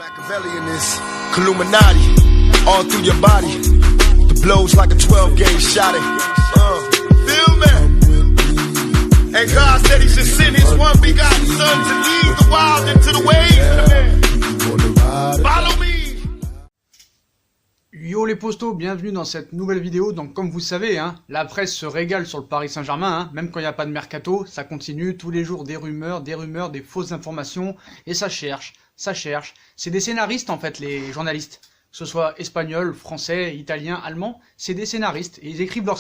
Machiavelli in this Illuminati, all through your body. The blows like a 12-gauge shot. Feel me? And God said He should send His one begotten Son to lead the wild into the ways. Follow me. Yo les postos, bienvenue dans cette nouvelle vidéo. Donc comme vous savez, la presse se régale sur le Paris Saint-Germain, même quand il n'y a pas de mercato, ça continue tous les jours, des rumeurs, des fausses informations, et ça cherche. C'est des scénaristes en fait, les journalistes, que ce soit espagnol, français, italien, allemand, c'est des scénaristes, et ils écrivent leur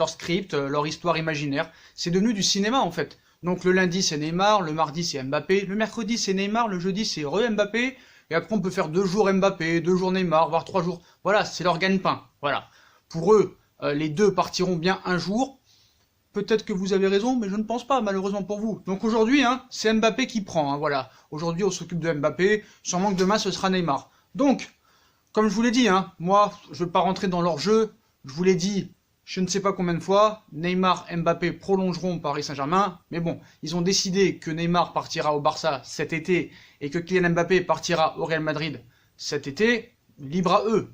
script, leur histoire imaginaire. C'est devenu du cinéma en fait. Donc le lundi c'est Neymar, le mardi c'est Mbappé, le mercredi c'est Neymar, le jeudi c'est Mbappé, et après on peut faire 2 jours Mbappé, 2 jours Neymar, voire 3 jours. Voilà, c'est leur gagne-pain. Voilà. Pour eux, les deux partiront bien un jour. Peut-être que vous avez raison, mais je ne pense pas, malheureusement pour vous. Donc aujourd'hui, c'est Mbappé qui prend. Voilà. Aujourd'hui, on s'occupe de Mbappé. Sûrement que demain, ce sera Neymar. Donc, comme je vous l'ai dit, moi, je ne veux pas rentrer dans leur jeu. Je vous l'ai dit, je ne sais pas combien de fois, Neymar, Mbappé prolongeront Paris Saint-Germain. Mais bon, ils ont décidé que Neymar partira au Barça cet été et que Kylian Mbappé partira au Real Madrid cet été. Libre à eux.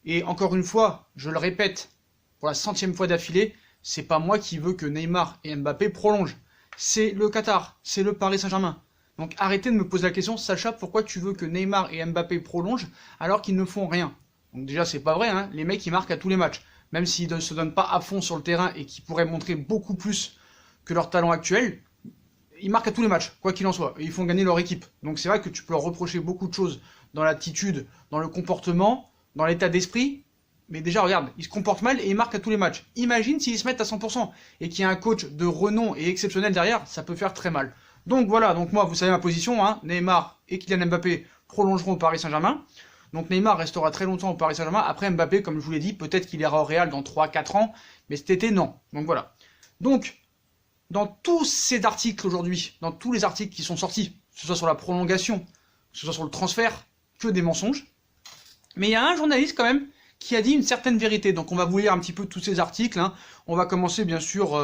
Et encore une fois, je le répète, pour la 100e fois d'affilée, c'est pas moi qui veux que Neymar et Mbappé prolongent. C'est le Qatar, c'est le Paris Saint-Germain. Donc arrêtez de me poser la question, Sacha, pourquoi tu veux que Neymar et Mbappé prolongent alors qu'ils ne font rien? Donc déjà, c'est pas vrai, les mecs ils marquent à tous les matchs. Même s'ils ne se donnent pas à fond sur le terrain et qu'ils pourraient montrer beaucoup plus que leur talent actuel, ils marquent à tous les matchs, quoi qu'il en soit. Et ils font gagner leur équipe. Donc c'est vrai que tu peux leur reprocher beaucoup de choses dans l'attitude, dans le comportement, dans l'état d'esprit, mais déjà regarde, ils se comportent mal et ils marquent à tous les matchs. Imagine s'ils se mettent à 100% et qu'il y a un coach de renom et exceptionnel derrière, ça peut faire très mal. Donc voilà, donc moi vous savez ma position, Neymar et Kylian Mbappé prolongeront au Paris Saint-Germain. Donc Neymar restera très longtemps au Paris Saint-Germain. Après Mbappé, comme je vous l'ai dit, peut-être qu'il ira au Real dans 3-4 ans, mais cet été non. Donc voilà. Donc, dans tous ces articles aujourd'hui, dans tous les articles qui sont sortis, que ce soit sur la prolongation, que ce soit sur le transfert, que des mensonges. Mais il y a un journaliste quand même qui a dit une certaine vérité. Donc on va vous lire un petit peu tous ces articles. On va commencer bien sûr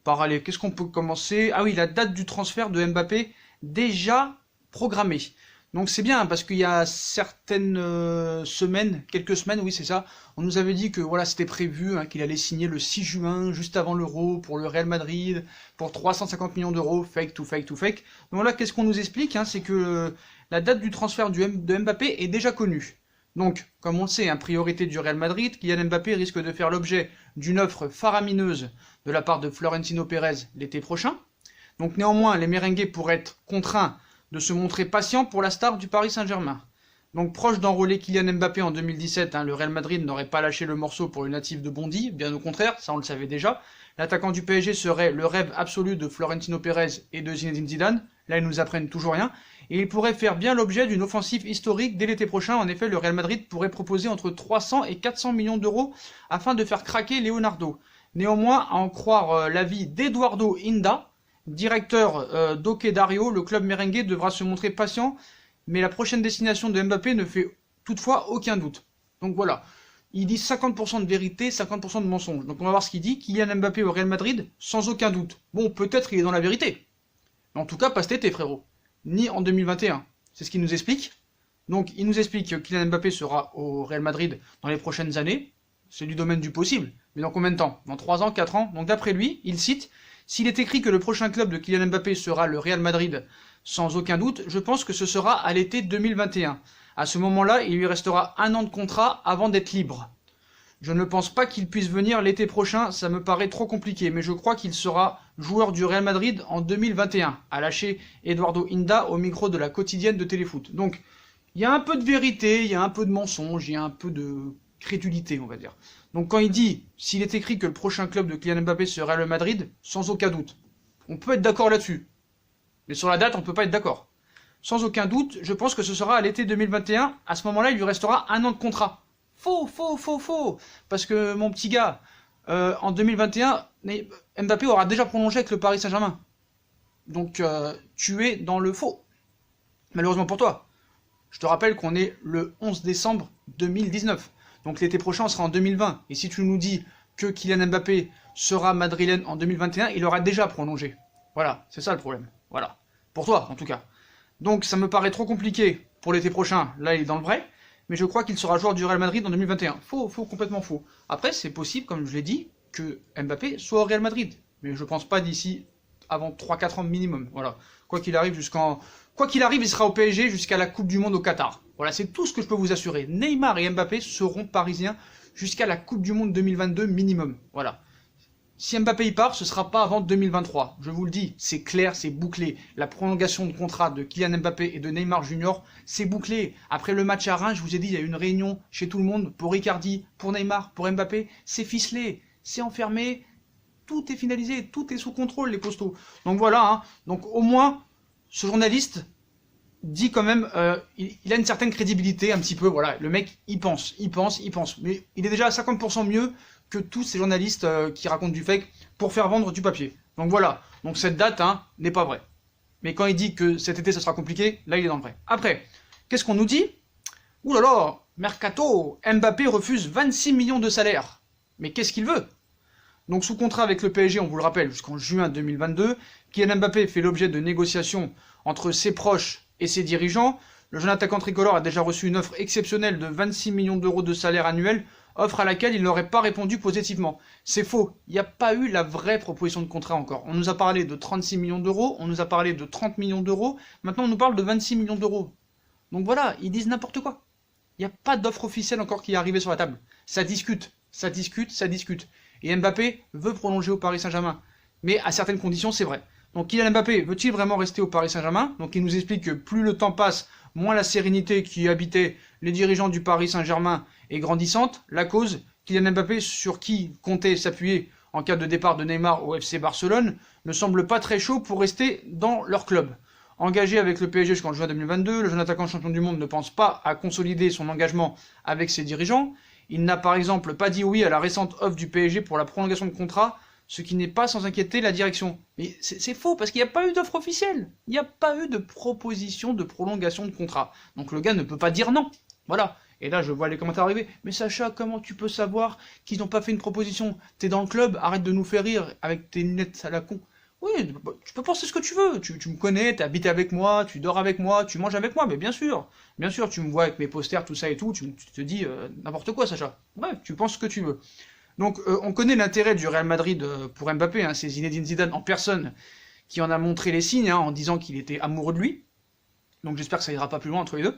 par aller. Qu'est-ce qu'on peut commencer? Ah oui, la date du transfert de Mbappé déjà programmée. Donc c'est bien parce qu'il y a certaines semaines, quelques semaines, oui c'est ça, on nous avait dit que voilà c'était prévu, qu'il allait signer le 6 juin, juste avant l'Euro, pour le Real Madrid, pour 350 millions d'euros, fake to fake to fake. Donc là qu'est-ce qu'on nous explique, c'est que la date du transfert de Mbappé est déjà connue. Donc, comme on le sait, priorité du Real Madrid, Kylian Mbappé risque de faire l'objet d'une offre faramineuse de la part de Florentino Pérez l'été prochain. Donc néanmoins, les merengues pourraient être contraints de se montrer patients pour la star du Paris Saint-Germain. Donc proche d'enrôler Kylian Mbappé en 2017, le Real Madrid n'aurait pas lâché le morceau pour le natif de Bondy, bien au contraire, ça on le savait déjà. L'attaquant du PSG serait le rêve absolu de Florentino Pérez et de Zinedine Zidane, là ils nous apprennent toujours rien, et il pourrait faire bien l'objet d'une offensive historique dès l'été prochain. En effet, le Real Madrid pourrait proposer entre 300 et 400 millions d'euros afin de faire craquer Leonardo. Néanmoins, à en croire l'avis d'Eduardo Inda, directeur d'Oke Dario, le club merengue devra se montrer patient, mais la prochaine destination de Mbappé ne fait toutefois aucun doute. Donc voilà, il dit 50% de vérité, 50% de mensonge. Donc on va voir ce qu'il dit. Kylian Mbappé au Real Madrid, sans aucun doute. Bon, peut-être il est dans la vérité, mais en tout cas pas cet été, frérot. Ni en 2021. C'est ce qu'il nous explique. Donc il nous explique que Kylian Mbappé sera au Real Madrid dans les prochaines années. C'est du domaine du possible. Mais dans combien de temps? Dans 3 ans, 4 ans? Donc d'après lui, il cite: s'il est écrit que le prochain club de Kylian Mbappé sera le Real Madrid, sans aucun doute, je pense que ce sera à l'été 2021. À ce moment-là, il lui restera 1 an de contrat avant d'être libre. Je ne pense pas qu'il puisse venir l'été prochain, ça me paraît trop compliqué, mais je crois qu'il sera joueur du Real Madrid en 2021, a lâché Eduardo Inda au micro de la quotidienne de Téléfoot. Donc, il y a un peu de vérité, il y a un peu de mensonge, il y a un peu de crédulité, on va dire. Donc quand il dit, s'il est écrit que le prochain club de Kylian Mbappé sera le Madrid, sans aucun doute. On peut être d'accord là-dessus. Mais sur la date, on ne peut pas être d'accord. Sans aucun doute, je pense que ce sera à l'été 2021, à ce moment-là, il lui restera 1 an de contrat. Faux. Parce que mon petit gars, en 2021, Mbappé aura déjà prolongé avec le Paris Saint-Germain. Donc tu es dans le faux. Malheureusement pour toi. Je te rappelle qu'on est le 11 décembre 2019. Donc l'été prochain, on sera en 2020. Et si tu nous dis que Kylian Mbappé sera madrilène en 2021, il aura déjà prolongé. Voilà, c'est ça le problème. Voilà. Pour toi, en tout cas. Donc ça me paraît trop compliqué pour l'été prochain, là il est dans le vrai, mais je crois qu'il sera joueur du Real Madrid en 2021. Faux, complètement faux. Après, c'est possible, comme je l'ai dit, que Mbappé soit au Real Madrid, mais je pense pas d'ici avant 3-4 ans minimum. Voilà. Quoi qu'il arrive, il sera au PSG jusqu'à la Coupe du Monde au Qatar. Voilà, c'est tout ce que je peux vous assurer. Neymar et Mbappé seront parisiens jusqu'à la Coupe du Monde 2022 minimum. Voilà. Si Mbappé y part, ce sera pas avant 2023. Je vous le dis, c'est clair, c'est bouclé. La prolongation de contrat de Kylian Mbappé et de Neymar Junior, c'est bouclé. Après le match à Reims, je vous ai dit, il y a eu une réunion chez tout le monde pour Icardi, pour Neymar, pour Mbappé. C'est ficelé, c'est enfermé, tout est finalisé, tout est sous contrôle, les costauds. Donc voilà, hein. Donc au moins, ce journaliste dit quand même, il a une certaine crédibilité, un petit peu, voilà. Le mec, il pense. Mais il est déjà à 50% mieux que tous ces journalistes qui racontent du fake pour faire vendre du papier. Donc voilà, donc cette date n'est pas vraie. Mais quand il dit que cet été ça sera compliqué, là il est dans le vrai. Après, qu'est-ce qu'on nous dit? Ouh là là, Mercato, Mbappé refuse 26 millions de salaire. Mais qu'est-ce qu'il veut? Donc sous contrat avec le PSG, on vous le rappelle, jusqu'en juin 2022, Kylian Mbappé fait l'objet de négociations entre ses proches et ses dirigeants. Le jeune attaquant tricolore a déjà reçu une offre exceptionnelle de 26 millions d'euros de salaire annuel, offre à laquelle il n'aurait pas répondu positivement. C'est faux, il n'y a pas eu la vraie proposition de contrat encore. On nous a parlé de 36 millions d'euros, on nous a parlé de 30 millions d'euros, maintenant on nous parle de 26 millions d'euros. Donc voilà, ils disent n'importe quoi. Il n'y a pas d'offre officielle encore qui est arrivée sur la table. Ça discute. Et Mbappé veut prolonger au Paris Saint-Germain. Mais à certaines conditions, c'est vrai. Donc Kylian Mbappé veut-il vraiment rester au Paris Saint-Germain? Donc il nous explique que plus le temps passe, moins la sérénité qui habitait les dirigeants du Paris Saint-Germain est grandissante. La cause, Kylian Mbappé, sur qui comptait s'appuyer en cas de départ de Neymar au FC Barcelone, ne semble pas très chaud pour rester dans leur club. Engagé avec le PSG jusqu'en juin 2022, le jeune attaquant champion du monde ne pense pas à consolider son engagement avec ses dirigeants. Il n'a par exemple pas dit oui à la récente offre du PSG pour la prolongation de contrat, ce qui n'est pas sans inquiéter la direction. Mais c'est faux, parce qu'il n'y a pas eu d'offre officielle. Il n'y a pas eu de proposition de prolongation de contrat. Donc le gars ne peut pas dire non. Voilà. Et là, je vois les commentaires arriver. Mais Sacha, comment tu peux savoir qu'ils n'ont pas fait une proposition? T'es dans le club, arrête de nous faire rire avec tes lunettes à la con. Oui, tu peux penser ce que tu veux. Tu me connais, t'habites avec moi, tu dors avec moi, tu manges avec moi, mais bien sûr. Bien sûr, tu me vois avec mes posters, tout ça et tout, tu te dis n'importe quoi, Sacha. Bref, tu penses ce que tu veux. Donc, on connaît l'intérêt du Real Madrid pour Mbappé, hein, c'est Zinedine Zidane en personne qui en a montré les signes, hein, en disant qu'il était amoureux de lui. Donc j'espère que ça ira pas plus loin entre les deux.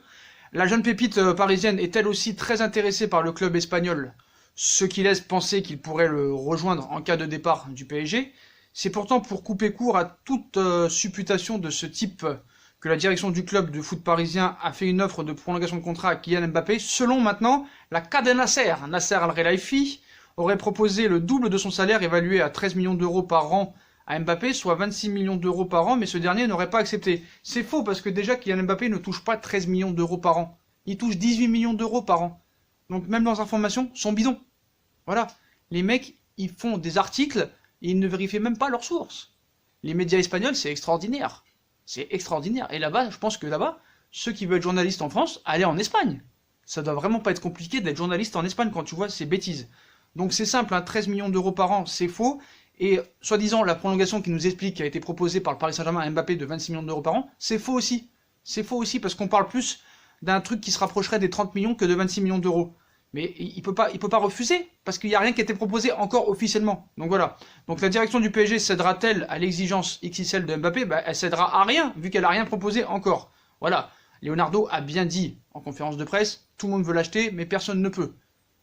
La jeune pépite parisienne est elle aussi très intéressée par le club espagnol, ce qui laisse penser qu'il pourrait le rejoindre en cas de départ du PSG. C'est pourtant pour couper court à toute supputation de ce type que la direction du club de foot parisien a fait une offre de prolongation de contrat à Kylian Mbappé. Selon maintenant la Cadena Ser, Nasser Al-Khelaifi aurait proposé le double de son salaire évalué à 13 millions d'euros par an à Mbappé, soit 26 millions d'euros par an, mais ce dernier n'aurait pas accepté. C'est faux, parce que déjà Kylian Mbappé ne touche pas 13 millions d'euros par an. Il touche 18 millions d'euros par an. Donc même leurs informations sont bidons. Voilà. Les mecs, ils font des articles et ils ne vérifient même pas leurs sources. Les médias espagnols, c'est extraordinaire. C'est extraordinaire. Et là-bas, je pense que là-bas, ceux qui veulent être journalistes en France, allez en Espagne. Ça doit vraiment pas être compliqué d'être journaliste en Espagne quand tu vois ces bêtises. Donc c'est simple, hein, 13 millions d'euros par an, c'est faux. Et soi-disant, la prolongation qui nous explique qui a été proposée par le Paris Saint-Germain à Mbappé de 26 millions d'euros par an, c'est faux aussi. C'est faux aussi parce qu'on parle plus d'un truc qui se rapprocherait des 30 millions que de 26 millions d'euros. Mais il peut pas refuser parce qu'il n'y a rien qui a été proposé encore officiellement. Donc voilà. Donc la direction du PSG cédera-t-elle à l'exigence XXL de Mbappé? Bah, elle cédera à rien vu qu'elle a rien proposé encore. Voilà. Leonardo a bien dit en conférence de presse, tout le monde veut l'acheter mais personne ne peut.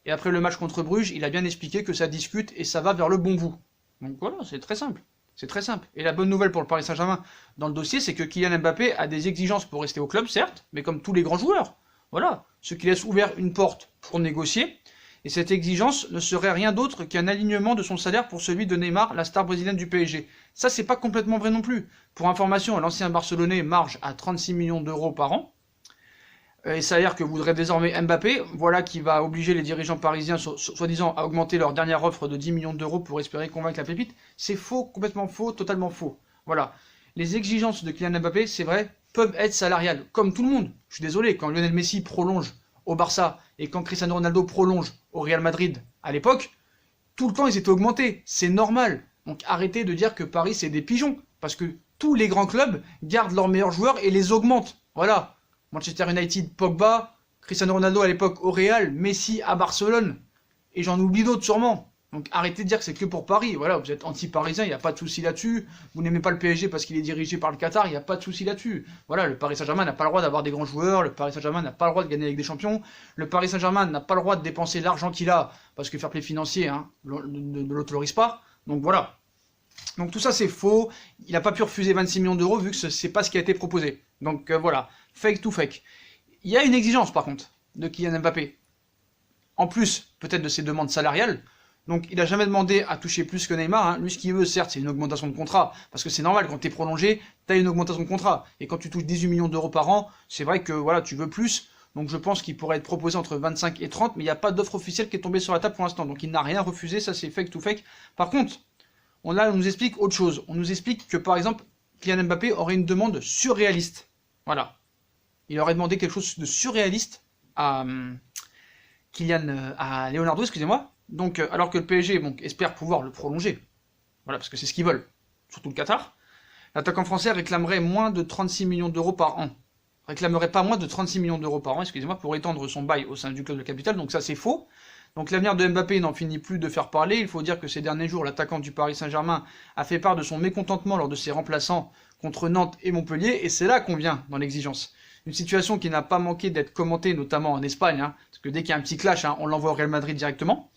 Et après le match contre Bruges, il a bien expliqué que ça discute et ça va vers le bon bout. Donc voilà, c'est très simple. C'est très simple. Et la bonne nouvelle pour le Paris Saint-Germain dans le dossier, c'est que Kylian Mbappé a des exigences pour rester au club, certes, mais comme tous les grands joueurs. Voilà. Ce qui laisse ouvert une porte pour négocier. Et cette exigence ne serait rien d'autre qu'un alignement de son salaire pour celui de Neymar, la star brésilienne du PSG. Ça, c'est pas complètement vrai non plus. Pour information, l'ancien Barcelonais marge à 36 millions d'euros par an. Et salaire que voudrait désormais Mbappé, voilà qui va obliger les dirigeants parisiens, soi-disant, à augmenter leur dernière offre de 10 millions d'euros pour espérer convaincre la pépite. C'est faux, complètement faux, totalement faux. Voilà. Les exigences de Kylian Mbappé, c'est vrai, peuvent être salariales, comme tout le monde. Je suis désolé, quand Lionel Messi prolonge au Barça et quand Cristiano Ronaldo prolonge au Real Madrid à l'époque, tout le temps ils étaient augmentés, c'est normal. Donc arrêtez de dire que Paris c'est des pigeons, parce que tous les grands clubs gardent leurs meilleurs joueurs et les augmentent. Voilà. Manchester United, Pogba, Cristiano Ronaldo à l'époque au Real, Messi à Barcelone, et j'en oublie d'autres sûrement. Donc arrêtez de dire que c'est que pour Paris. Voilà, vous êtes anti-parisien, il n'y a pas de souci là-dessus. Vous n'aimez pas le PSG parce qu'il est dirigé par le Qatar, il n'y a pas de souci là-dessus. Voilà, le Paris Saint-Germain n'a pas le droit d'avoir des grands joueurs, le Paris Saint-Germain n'a pas le droit de gagner avec des champions, le Paris Saint-Germain n'a pas le droit de dépenser l'argent qu'il a, parce que fair play financier hein, ne l'autorise pas. Donc voilà. Donc tout ça c'est faux, il n'a pas pu refuser 26 millions d'euros vu que c'est pas ce qui a été proposé. Donc voilà, fake to fake. Il y a une exigence par contre de Kylian Mbappé. En plus peut-être de ses demandes salariales. Donc il n'a jamais demandé à toucher plus que Neymar. Hein. Lui ce qu'il veut certes c'est une augmentation de contrat. Parce que c'est normal quand tu es prolongé, tu as une augmentation de contrat. Et quand tu touches 18 millions d'euros par an, c'est vrai que voilà tu veux plus. Donc je pense qu'il pourrait être proposé entre 25 et 30. Mais il n'y a pas d'offre officielle qui est tombée sur la table pour l'instant. Donc il n'a rien refusé, ça c'est fake to fake. Par contre, on nous explique autre chose. On nous explique que par exemple Kylian Mbappé aurait une demande surréaliste. Voilà. Il aurait demandé quelque chose de surréaliste à Leonardo, excusez-moi. Donc, alors que le PSG espère pouvoir le prolonger, voilà, parce que c'est ce qu'ils veulent, surtout le Qatar, l'attaquant français réclamerait moins de 36 millions d'euros par an. Réclamerait pas moins de 36 millions d'euros par an, excusez-moi, pour étendre son bail au sein du club de capitale, donc ça c'est faux. Donc l'avenir de Mbappé n'en finit plus de faire parler. Il faut dire que ces derniers jours, l'attaquant du Paris Saint-Germain a fait part de son mécontentement lors de ses remplaçants contre Nantes et Montpellier, et c'est là qu'on vient dans l'exigence. Une situation qui n'a pas manqué d'être commentée, notamment en Espagne, hein, parce que dès qu'il y a un petit clash, hein, on l'envoie au Real Madrid directement.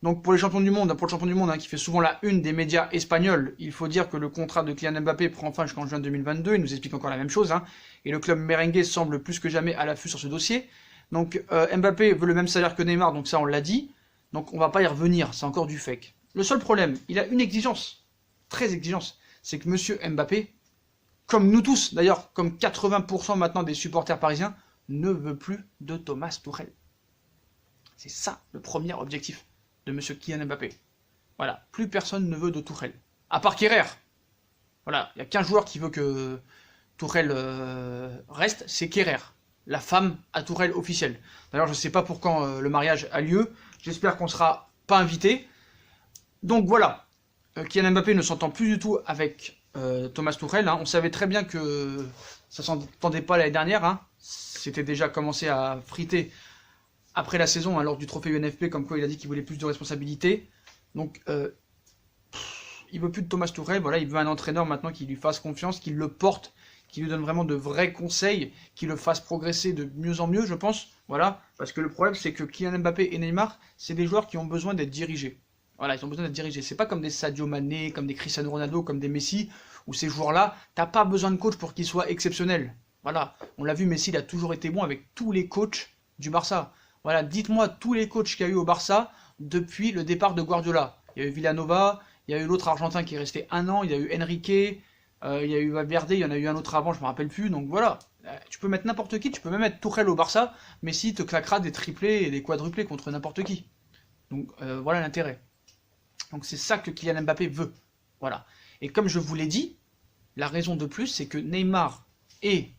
Donc pour le champion du monde hein, qui fait souvent la une des médias espagnols, il faut dire que le contrat de Kylian Mbappé prend fin jusqu'en juin 2022, il nous explique encore la même chose, hein, et le club merengue semble plus que jamais à l'affût sur ce dossier. Donc Mbappé veut le même salaire que Neymar, donc ça on l'a dit, donc on va pas y revenir, c'est encore du fake. Le seul problème, il a une exigence, très exigence, c'est que monsieur Mbappé, comme nous tous d'ailleurs, comme 80% maintenant des supporters parisiens, ne veut plus de Thomas Tuchel. C'est ça le premier objectif de M. Kylian Mbappé. Voilà, plus personne ne veut de Tuchel. À part Kerrer. Voilà, il n'y a qu'un joueur qui veut que Tuchel reste, c'est Kerrer. La femme à Tuchel officielle. D'ailleurs, je ne sais pas pour quand le mariage a lieu. J'espère qu'on ne sera pas invité. Donc voilà, Kylian Mbappé ne s'entend plus du tout avec Thomas Tuchel. Hein. On savait très bien que ça ne s'entendait pas l'année dernière. Hein. C'était déjà commencé à friter après la saison, hein, lors du trophée UNFP, comme quoi il a dit qu'il voulait plus de responsabilités. Donc, il veut plus de Thomas Tuchel, voilà, il veut un entraîneur maintenant qui lui fasse confiance, qui le porte, qui lui donne vraiment de vrais conseils, qui le fasse progresser de mieux en mieux, je pense. Voilà, parce que le problème, c'est que Kylian Mbappé et Neymar, c'est des joueurs qui ont besoin d'être dirigés. Voilà, ils ont besoin d'être dirigés. C'est pas comme des Sadio Mané, comme des Cristiano Ronaldo, comme des Messi, où ces joueurs-là, t'as pas besoin de coach pour qu'ils soient exceptionnels. Voilà, on l'a vu, Messi, il a toujours été bon avec tous les coachs du Barça. Voilà, dites-moi tous les coachs qu'il y a eu au Barça depuis le départ de Guardiola. Il y a eu Villanova, il y a eu l'autre Argentin qui est resté 1 an, il y a eu Enrique, il y a eu Valverde, il y en a eu un autre avant, je me rappelle plus. Donc voilà, tu peux mettre n'importe qui, tu peux même mettre Tuchel au Barça, Messi te claquera des triplés et des quadruplés contre n'importe qui. Donc voilà l'intérêt. Donc c'est ça que Kylian Mbappé veut. Voilà. Et comme je vous l'ai dit, la raison de plus, c'est que Neymar et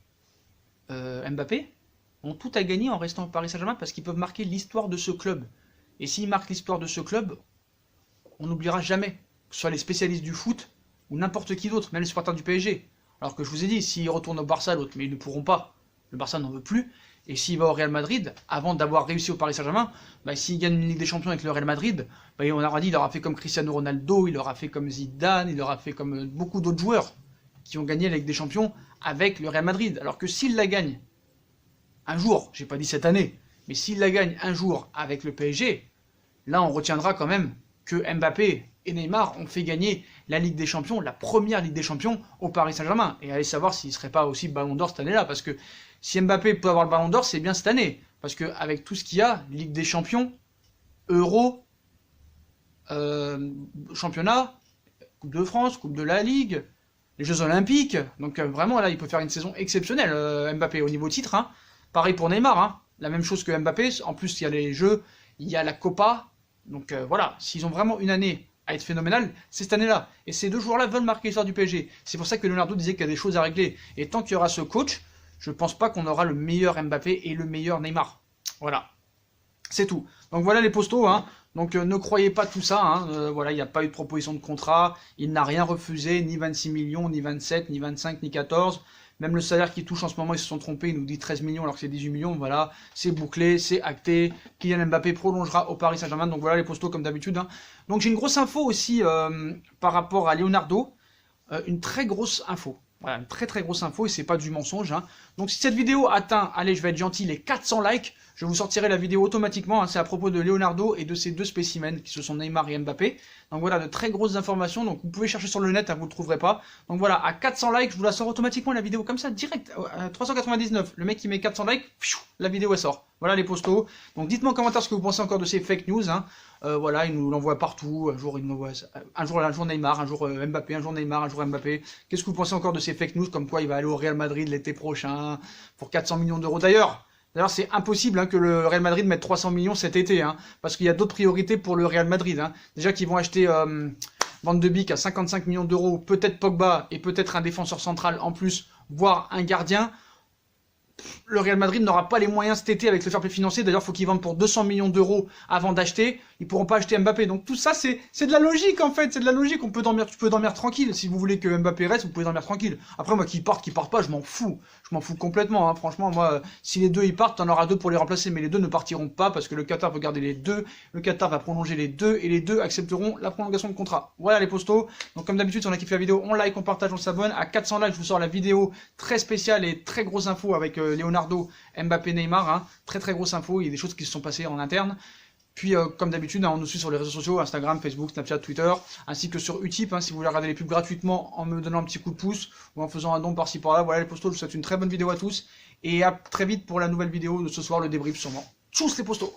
Mbappé ont tout à gagner en restant au Paris Saint-Germain parce qu'ils peuvent marquer l'histoire de ce club. Et s'ils marquent l'histoire de ce club, on n'oubliera jamais, que ce soit les spécialistes du foot ou n'importe qui d'autre, même les supporters du PSG. Alors que je vous ai dit, s'ils retournent au Barça, l'autre, mais ils ne pourront pas, le Barça n'en veut plus, et s'il va au Real Madrid, avant d'avoir réussi au Paris Saint-Germain, bah, s'il gagne une Ligue des Champions avec le Real Madrid, bah, on aura dit il aura fait comme Cristiano Ronaldo, il aura fait comme Zidane, il aura fait comme beaucoup d'autres joueurs qui ont gagné la Ligue des Champions avec le Real Madrid. Alors que s'il la gagne un jour, j'ai pas dit cette année, mais s'il la gagne un jour avec le PSG, là on retiendra quand même que Mbappé et Neymar ont fait gagner la Ligue des Champions, la première Ligue des Champions au Paris Saint-Germain. Et allez savoir s'il ne serait pas aussi Ballon d'Or cette année-là, parce que si Mbappé peut avoir le Ballon d'Or, c'est bien cette année. Parce qu'avec tout ce qu'il y a, Ligue des Champions, Euro, Championnat, Coupe de France, Coupe de la Ligue, les Jeux Olympiques, donc vraiment là il peut faire une saison exceptionnelle, Mbappé au niveau titre, hein. Pareil pour Neymar, hein. La même chose que Mbappé, en plus il y a les Jeux, il y a la Copa, donc voilà, s'ils ont vraiment une année à être phénoménale, c'est cette année-là. Et ces deux joueurs-là veulent marquer l'histoire du PSG. C'est pour ça que Leonardo disait qu'il y a des choses à régler. Et tant qu'il y aura ce coach, je pense pas qu'on aura le meilleur Mbappé et le meilleur Neymar. Voilà. C'est tout. Donc voilà les postos, hein. Donc ne croyez pas tout ça, hein. Voilà, il n'y a pas eu de proposition de contrat, il n'a rien refusé, ni 26 millions, ni 27, ni 25, ni 14. Même le salaire qu'ils touchent en ce moment, ils se sont trompés, ils nous disent 13 millions alors que c'est 18 millions, voilà, c'est bouclé, c'est acté, Kylian Mbappé prolongera au Paris Saint-Germain, donc voilà les postos comme d'habitude. Hein. Donc j'ai une grosse info aussi par rapport à Leonardo, une très grosse info. Voilà, une très grosse info et c'est pas du mensonge. Hein. Donc si cette vidéo atteint, allez je vais être gentil, les 400 likes, je vous sortirai la vidéo automatiquement. Hein. C'est à propos de Leonardo et de ces deux spécimens qui se sont Neymar et Mbappé. Donc voilà, de très grosses informations. Donc vous pouvez chercher sur le net, hein, vous le trouverez pas. Donc voilà, à 400 likes, je vous la sors automatiquement la vidéo comme ça, direct. 399, le mec qui met 400 likes, la vidéo elle sort. Voilà les postos. Donc dites-moi en commentaire ce que vous pensez encore de ces fake news. Hein. Voilà, il nous l'envoie partout. Un jour, il nous envoie un jour Neymar, un jour Mbappé, un jour Neymar, un jour Mbappé. Qu'est-ce que vous pensez encore de ces fake news comme quoi il va aller au Real Madrid l'été prochain pour 400 millions d'euros d'ailleurs, c'est impossible hein, que le Real Madrid mette 300 millions cet été, hein, parce qu'il y a d'autres priorités pour le Real Madrid. Hein. Déjà qu'ils vont acheter Van de Beek à 55 millions d'euros, peut-être Pogba et peut-être un défenseur central en plus, voire un gardien. Le Real Madrid n'aura pas les moyens cet été avec le fair play financier. D'ailleurs, il faut qu'ils vendent pour 200 millions d'euros avant d'acheter. Ils pourront pas acheter Mbappé. Donc tout ça, c'est de la logique en fait. C'est de la logique. Tu peux dormir tranquille. Si vous voulez que Mbappé reste, vous pouvez dormir tranquille. Après, moi, qu'ils partent pas, je m'en fous. Je m'en fous complètement. Hein. Franchement, moi, si les deux ils partent, t'en auras deux pour les remplacer. Mais les deux ne partiront pas parce que le Qatar veut garder les deux. Le Qatar va prolonger les deux et les deux accepteront la prolongation de contrat. Voilà les postos. Donc comme d'habitude, si on a kiffé la vidéo, on like, on partage, on s'abonne. À 400 likes, je vous sors la vidéo très spéciale et très grosse info avec Leonardo, Mbappé, Neymar, hein. Très grosse info, il y a des choses qui se sont passées en interne. Puis comme d'habitude, hein, on nous suit sur les réseaux sociaux, Instagram, Facebook, Snapchat, Twitter, ainsi que sur Utip, hein, si vous voulez regarder les pubs gratuitement en me donnant un petit coup de pouce, ou en faisant un don par-ci par-là. Voilà les postos, je vous souhaite une très bonne vidéo à tous, et à très vite pour la nouvelle vidéo de ce soir, le débrief sûrement. Tchuss les postos!